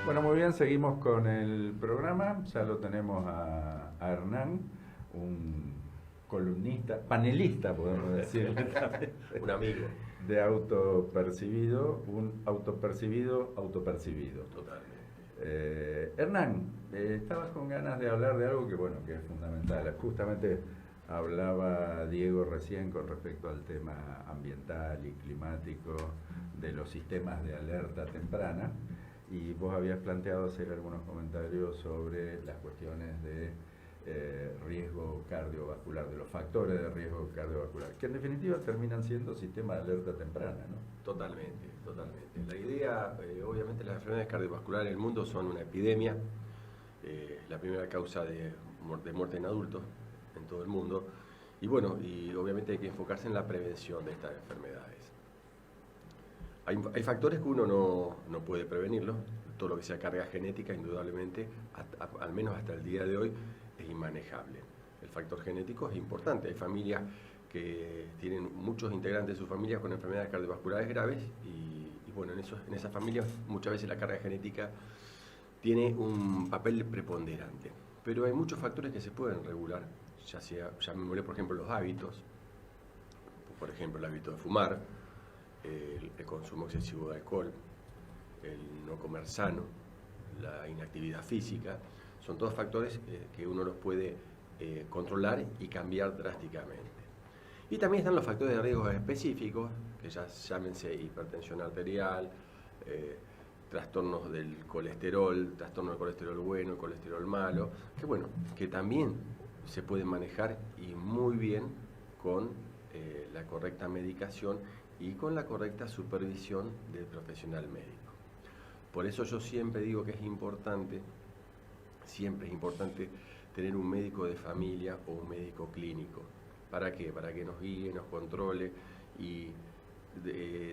Bueno, muy bien, seguimos con el programa. Ya lo tenemos a Hernán, un columnista, panelista, podemos decir, Un amigo. de autopercibido, un autopercibido autopercibido. Totalmente. Hernán, estabas con ganas de hablar de algo que, bueno, que es fundamental. Justamente hablaba Diego recién con respecto al tema ambiental y climático, de los sistemas de alerta temprana, y vos habías planteado hacer algunos comentarios sobre las cuestiones de riesgo cardiovascular, de los factores de riesgo cardiovascular, que en definitiva terminan siendo sistemas de alerta temprana, ¿no? Totalmente, totalmente. La idea, obviamente las enfermedades cardiovasculares en el mundo son una epidemia, la primera causa de muerte en adultos en todo el mundo, y bueno, y obviamente hay que enfocarse en la prevención de estas enfermedades. Hay factores que uno no puede prevenirlo, todo lo que sea carga genética, indudablemente, al menos hasta el día de hoy, es inmanejable. El factor genético es importante, hay familias que tienen muchos integrantes de sus familias con enfermedades cardiovasculares graves y bueno, en esas familias muchas veces la carga genética tiene un papel preponderante. Pero hay muchos factores que se pueden regular, ya me molé por ejemplo los hábitos, por ejemplo el hábito de fumar, el consumo excesivo de alcohol, el no comer sano, la inactividad física, son todos factores que uno los puede controlar y cambiar drásticamente. Y también están los factores de riesgo específicos, que ya llámense hipertensión arterial, trastornos del colesterol, trastorno del colesterol bueno, colesterol malo, que bueno, que también se pueden manejar y muy bien con la correcta medicación y con la correcta supervisión del profesional médico. Por eso yo siempre digo que siempre es importante tener un médico de familia o un médico clínico. ¿Para qué? Para que nos guíe, nos controle y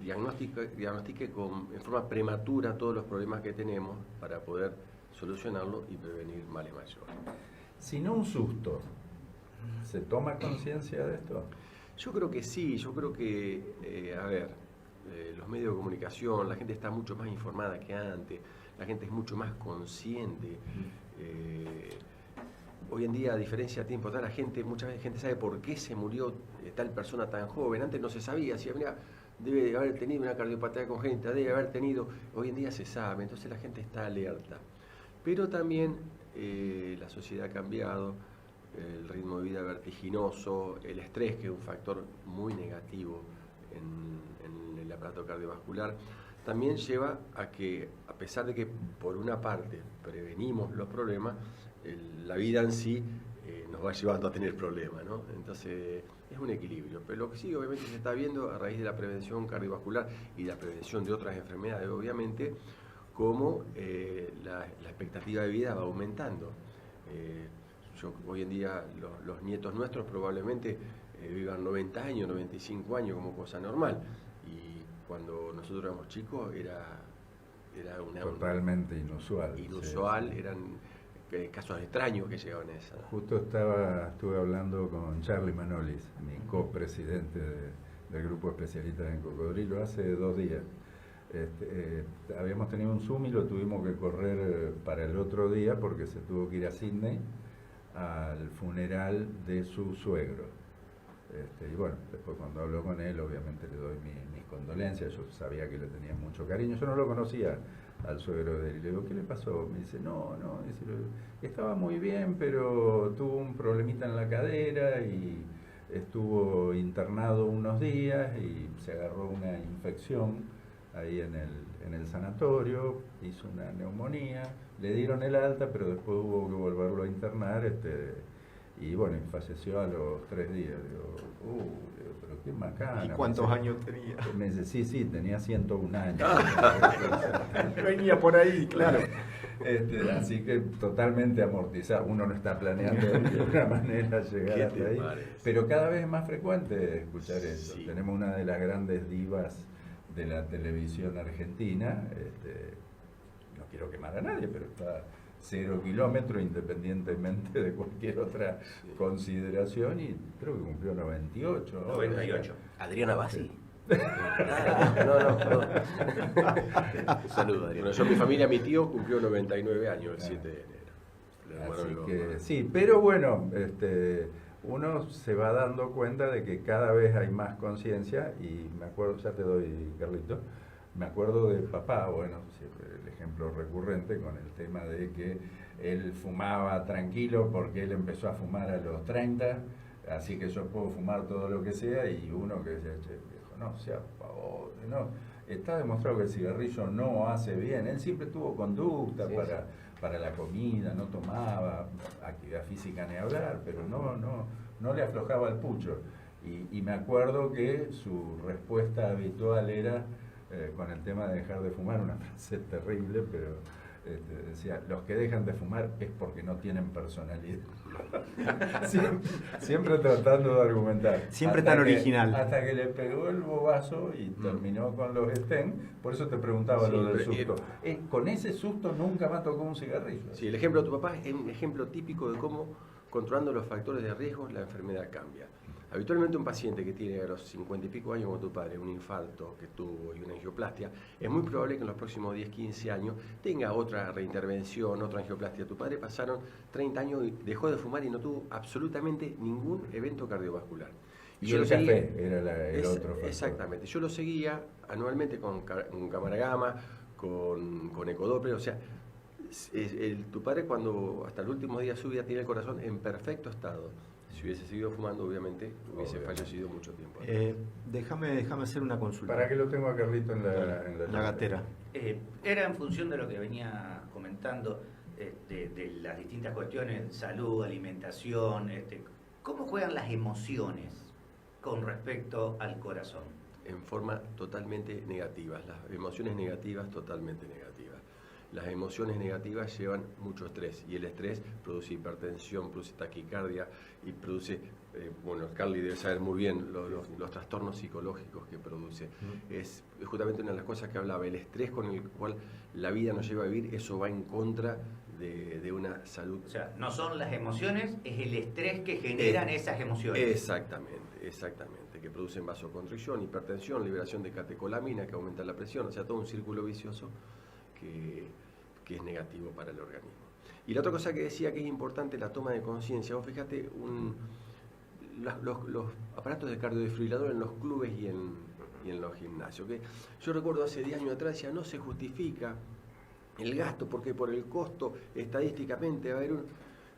diagnostique en forma prematura todos los problemas que tenemos para poder solucionarlo y prevenir males mayores. Si no un susto, ¿se toma conciencia de esto? Yo creo que sí, yo creo que, los medios de comunicación, la gente está mucho más informada que antes, la gente es mucho más consciente. Hoy en día, a diferencia de tiempo atrás, mucha gente sabe por qué se murió tal persona tan joven. Antes no se sabía, si mira, debe haber tenido una cardiopatía congénita, debe haber tenido, hoy en día se sabe, entonces la gente está alerta. Pero también la sociedad ha cambiado, el ritmo de vida vertiginoso, el estrés, que es un factor muy negativo en el aparato cardiovascular, también lleva a que, a pesar de que por una parte prevenimos los problemas, la vida en sí nos va llevando a tener problemas, ¿no? Entonces es un equilibrio, pero lo que sí obviamente se está viendo a raíz de la prevención cardiovascular y la prevención de otras enfermedades, obviamente, cómo la expectativa de vida va aumentando. Hoy en día los nietos nuestros probablemente vivan 90 años, 95 años como cosa normal, y cuando nosotros éramos chicos era totalmente inusual. Inusual, sí. Eran casos extraños que llegaban a esa. Justo estuve hablando con Charlie Manolis, mi copresidente del grupo especialista en cocodrilo, hace 2 días. Habíamos tenido un Zoom y lo tuvimos que correr para el otro día porque se tuvo que ir a Sydney al funeral de su suegro. Y bueno, después cuando hablo con él, obviamente le doy mis condolencias. Yo sabía que le tenía mucho cariño, yo no lo conocía al suegro de él, y le digo, ¿qué le pasó? Me dice, no, dice, estaba muy bien, pero tuvo un problemita en la cadera y estuvo internado unos días y se agarró una infección ahí en el sanatorio, hizo una neumonía, le dieron el alta, pero después hubo que volverlo a internar, y bueno, falleció a los 3 días. Digo, pero qué macana. ¿Y cuántos años tenía? Me dice, sí, tenía 101 años. Venía por ahí, claro. Así que totalmente amortizado. Uno no está planeando de alguna manera llegar hasta ahí. Pero cada vez es más frecuente escuchar eso. Sí. Tenemos una de las grandes divas de la televisión argentina. No quiero quemar a nadie, pero está 0 kilómetros independientemente de cualquier otra consideración, y creo que cumplió 98. 98. Adriana Bassi. Un saludo, Adrián. Bueno, yo, mi familia, mi tío cumplió 99 años el 7 de enero. El hermano Así de mi que mamá. sí, pero bueno, uno se va dando cuenta de que cada vez hay más conciencia y me acuerdo, ya te doy, Carlito, me acuerdo de papá, bueno, siempre el ejemplo recurrente con el tema de que él fumaba tranquilo porque él empezó a fumar a los 30, así que yo puedo fumar todo lo que sea, y uno que decía, che, viejo, no sea pavote, no, está demostrado que el cigarrillo no hace bien, él siempre tuvo conducta Sí, para la comida, no tomaba, actividad física ni hablar, pero no le aflojaba el pucho. Y me acuerdo que su respuesta habitual era, con el tema de dejar de fumar, una frase terrible, pero decía, los que dejan de fumar es porque no tienen personalidad. Siempre tratando de argumentar. Siempre Hasta tan que- original. Hasta que le pegó el bobazo y terminó con los Sten. Por eso te preguntaba Sí, lo del pero, susto. Con ese susto nunca me tocó un cigarrillo. Sí, el ejemplo de tu papá es un ejemplo típico de cómo, controlando los factores de riesgo, la enfermedad cambia. Habitualmente un paciente que tiene a los 50 y pico años como tu padre, un infarto que tuvo y una angioplastia, es muy probable que en los próximos 10, 15 años tenga otra reintervención, otra angioplastia. Tu padre pasaron 30 años y dejó de fumar y no tuvo absolutamente ningún evento cardiovascular. Y yo el lo seguía- café era el otro factor. Exactamente. Yo lo seguía anualmente con cámara gamma, con ecodoppler, o sea, tu padre cuando hasta el último día de su vida tiene el corazón en perfecto estado. Si hubiese seguido fumando, obviamente, hubiese Obviamente. fallecido mucho tiempo. Déjame hacer una consulta. ¿Para qué lo tengo a Carlito en La gatera. Era en función de lo que venía comentando, de las distintas cuestiones, salud, alimentación, ¿cómo juegan las emociones con respecto al corazón? En forma totalmente negativa. Las emociones negativas, totalmente negativas. Las emociones negativas llevan mucho estrés y el estrés produce hipertensión, produce taquicardia y produce, bueno, Carly debe saber muy bien los trastornos psicológicos que produce. Es justamente una de las cosas que hablaba, el estrés con el cual la vida nos lleva a vivir, eso va en contra de una salud. O sea, no son las emociones, es el estrés que generan esas emociones. Exactamente, que producen vasoconstricción, hipertensión, liberación de catecolamina que aumenta la presión, o sea, todo un círculo vicioso que es negativo para el organismo. Y la otra cosa que decía que es importante, la toma de conciencia. Vos fíjate, los aparatos de cardiodesfibrilador en los clubes y en los gimnasios. Que yo recuerdo hace 10 años atrás decía, no se justifica el gasto porque por el costo estadísticamente va a haber un...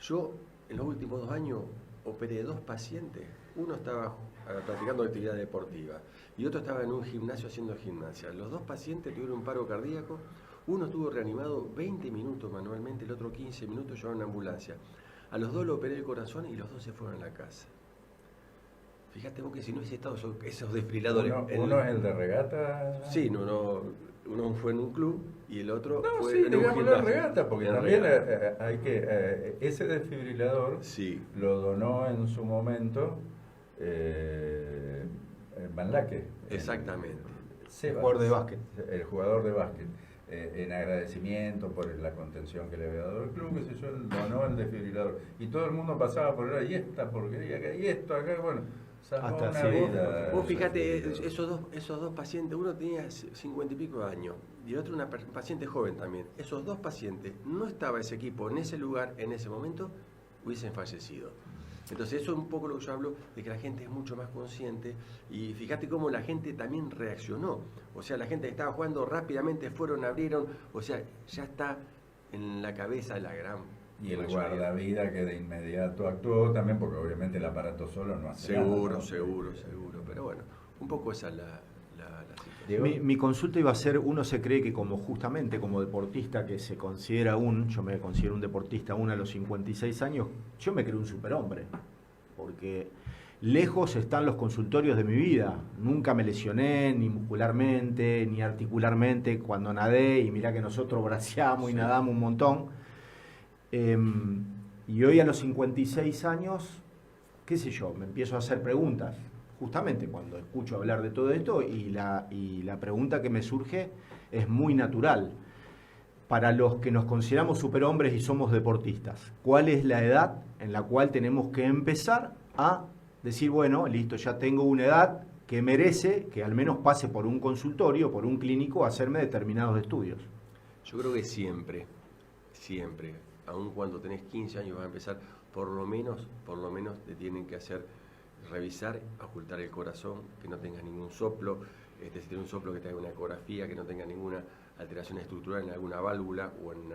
Yo en los últimos 2 años operé 2 pacientes. Uno estaba practicando actividad deportiva y otro estaba en un gimnasio haciendo gimnasia. Los 2 pacientes tuvieron un paro cardíaco. Uno estuvo reanimado 20 minutos manualmente, el otro 15 minutos, llevaron una ambulancia. A los 2 le operé el corazón y los 2 se fueron a la casa. Fíjate vos que si no hubiese estado esos desfibriladores... Uno es el de regata. Sí, uno fue en un club y el otro No, fue sí, en un digámoslo gimnasio. en regata, porque En también regata. hay que... ese desfibrilador Sí, lo donó en su momento Van Laque. exactamente. Sebas, jugador de básquet. El jugador de básquet. En agradecimiento por la contención que le había dado el club, qué sé yo, él donó el desfibrilador. Y todo el mundo pasaba por ahí, y esta porquería acá, y esto acá, bueno, salvó Hasta una sí. vida. Vos fíjate, esos dos pacientes, uno tenía 50 y pico de años y el otro una paciente joven también. Esos 2 pacientes, no estaba ese equipo en ese lugar, en ese momento, hubiesen fallecido. Entonces eso es un poco lo que yo hablo, de que la gente es mucho más consciente y fíjate cómo la gente también reaccionó. O sea, la gente que estaba jugando rápidamente fueron, abrieron, o sea, ya está en la cabeza de la gran Y el mayoría. guardavida que de inmediato actuó también, porque obviamente el aparato solo no hace nada, ¿no? Seguro. Pero bueno, un poco esa es la situación. Diego. Mi consulta iba a ser, uno se cree que justamente como deportista que se considera yo me considero un deportista aún a los 56 años, yo me creo un superhombre, porque lejos están los consultorios de mi vida, nunca me lesioné ni muscularmente, ni articularmente cuando nadé, y mirá que nosotros braceamos y nadamos un montón, y hoy a los 56 años, qué sé yo, me empiezo a hacer preguntas. Justamente cuando escucho hablar de todo esto y la pregunta que me surge es muy natural. Para los que nos consideramos superhombres y somos deportistas, ¿cuál es la edad en la cual tenemos que empezar a decir, bueno, listo, ya tengo una edad que merece que al menos pase por un consultorio, por un clínico, a hacerme determinados estudios. Yo creo que siempre, aun cuando tenés 15 años vas a empezar, por lo menos te tienen que hacer revisar, ocultar el corazón, que no tengas ningún soplo, si tienes un soplo que tenga una ecografía, que no tenga ninguna alteración estructural en alguna válvula o en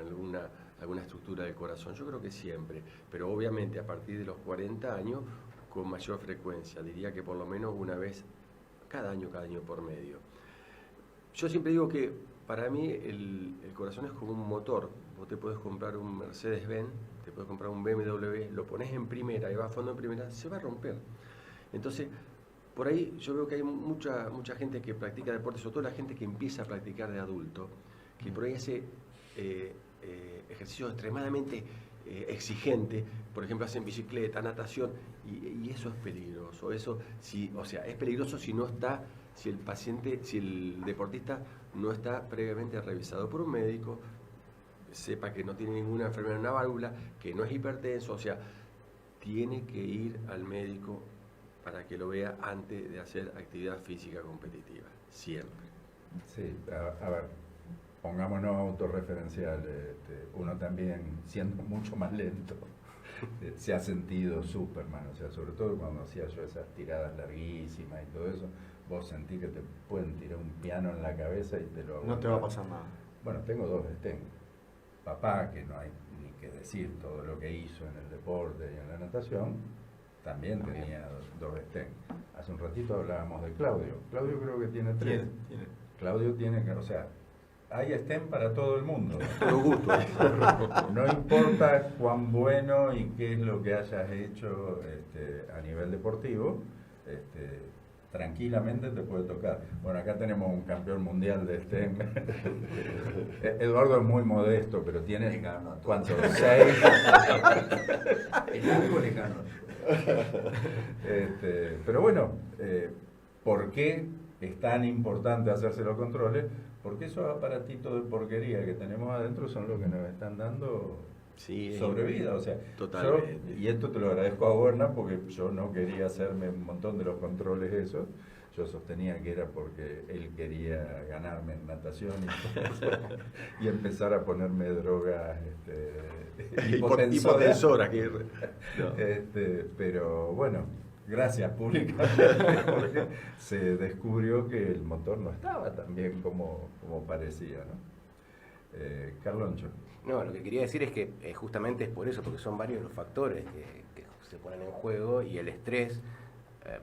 alguna estructura del corazón. Yo creo que siempre, pero obviamente a partir de los 40 años con mayor frecuencia, diría que por lo menos una vez cada año por medio. Yo siempre digo que para mí el corazón es como un motor. Vos te podés comprar un Mercedes-Benz, te podés comprar un BMW, lo pones en primera y va a fondo en primera, se va a romper. Entonces, por ahí yo veo que hay mucha gente que practica deporte, sobre todo la gente que empieza a practicar de adulto, que por ahí hace ejercicios extremadamente exigentes, por ejemplo hacen bicicleta, natación, y eso es peligroso. Eso, es peligroso si el deportista no está previamente revisado por un médico, sepa que no tiene ninguna enfermedad en una válvula, que no es hipertenso, o sea, tiene que ir al médico para que lo vea antes de hacer actividad física competitiva, siempre. Sí, a ver, pongámonos autorreferencial, uno también, siendo mucho más lento, se ha sentido Superman, o sea, sobre todo cuando hacía yo esas tiradas larguísimas y todo eso, vos sentís que te pueden tirar un piano en la cabeza y te lo aguantás. No te va a pasar nada. Bueno, tengo 2 stents. Papá, que no hay ni que decir todo lo que hizo en el deporte y en la natación, también tenía 2 stents. Hace un ratito hablábamos de Claudio. Claudio creo que tiene 3. Claudio tiene, o sea, hay stent para todo el mundo. Todo gusto. No importa cuán bueno y qué es lo que hayas hecho a nivel deportivo, tranquilamente te puede tocar. Bueno, acá tenemos un campeón mundial de stent. Eduardo es muy modesto, pero tiene, ¿cuánto? 6. Pero bueno, ¿por qué es tan importante hacerse los controles? Porque esos aparatitos de porquería que tenemos adentro son los que nos están dando sobrevida. O sea, totalmente. Y esto te lo agradezco a Borna porque yo no quería hacerme un montón de los controles esos. Yo sostenía que era porque él quería ganarme en natación y empezar a ponerme drogas hipotensoras. Pero bueno, gracias públicamente porque se descubrió que el motor no estaba tan bien como parecía, ¿no? Carloncho. No, lo que quería decir es que justamente es por eso, porque son varios los factores que se ponen en juego y el estrés.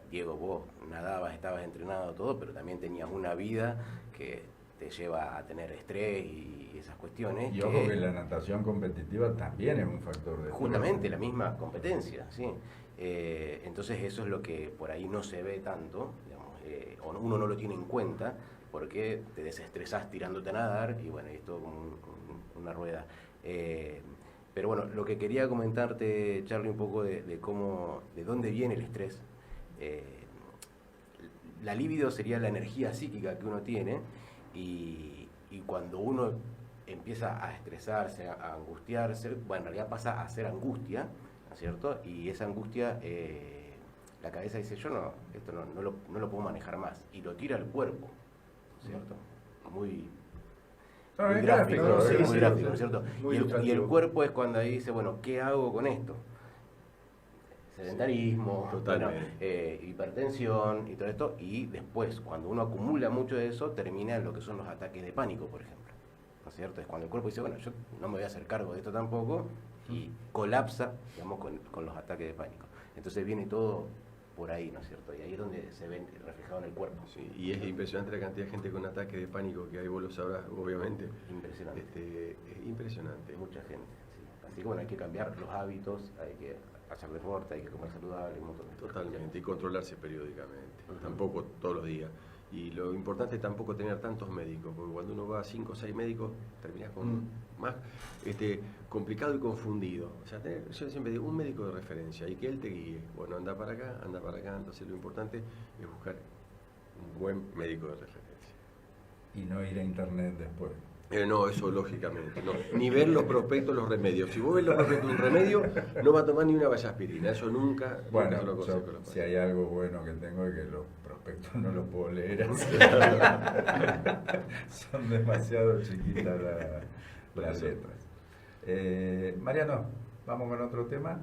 Diego, vos nadabas, estabas entrenado, todo, pero también tenías una vida que te lleva a tener estrés y esas cuestiones. Y ojo que la natación competitiva también es un factor de justamente la misma competencia, ¿sí? Entonces eso es lo que por ahí no se ve tanto, digamos, o uno no lo tiene en cuenta porque te desestresás tirándote a nadar y bueno, es todo como una rueda. Pero bueno, lo que quería comentarte, Charly, un poco de dónde viene el estrés. La libido sería la energía psíquica que uno tiene y cuando uno empieza a estresarse, a angustiarse, bueno, en realidad pasa a ser angustia, ¿no es cierto? Y esa angustia, la cabeza dice, esto no lo puedo manejar más, y lo tira al cuerpo, ¿no es cierto? Muy gráfico, ¿no es cierto? Y el cuerpo es cuando ahí dice, bueno, ¿qué hago con esto? Sedentarismo, bueno, hipertensión y todo esto, y después, cuando uno acumula mucho de eso, termina en lo que son los ataques de pánico, por ejemplo, ¿no es cierto? Es cuando el cuerpo dice, bueno, yo no me voy a hacer cargo de esto tampoco, y colapsa, digamos, con los ataques de pánico. Entonces viene todo por ahí, ¿no es cierto? Y ahí es donde se ve reflejado en el cuerpo. Sí, y es impresionante la cantidad de gente con ataques de pánico que hay, vos lo sabrás, obviamente. Impresionante. Es impresionante. Mucha gente, sí. Así que bueno, hay que cambiar los hábitos, hay que hacer deporte, hay que comer saludable, un montón de cosas. Totalmente, y controlarse periódicamente, tampoco todos los días. Y lo importante es tampoco tener tantos médicos, porque cuando uno va a 5 o 6 médicos, terminas con más complicado y confundido. O sea, yo siempre digo, un médico de referencia y que él te guíe. Bueno, anda para acá, entonces lo importante es buscar un buen médico de referencia. Y no ir a internet después. No, eso lógicamente. No. Ni ver los prospectos de los remedios. Si vos ves los prospectos de un remedio, no va a tomar ni una vallaspirina. Eso nunca, Bueno, nunca lo aconsejo. yo, si hay algo bueno que tengo es que los prospectos no los puedo leer así. Son demasiado chiquitas las letras. Mariano, vamos con otro tema.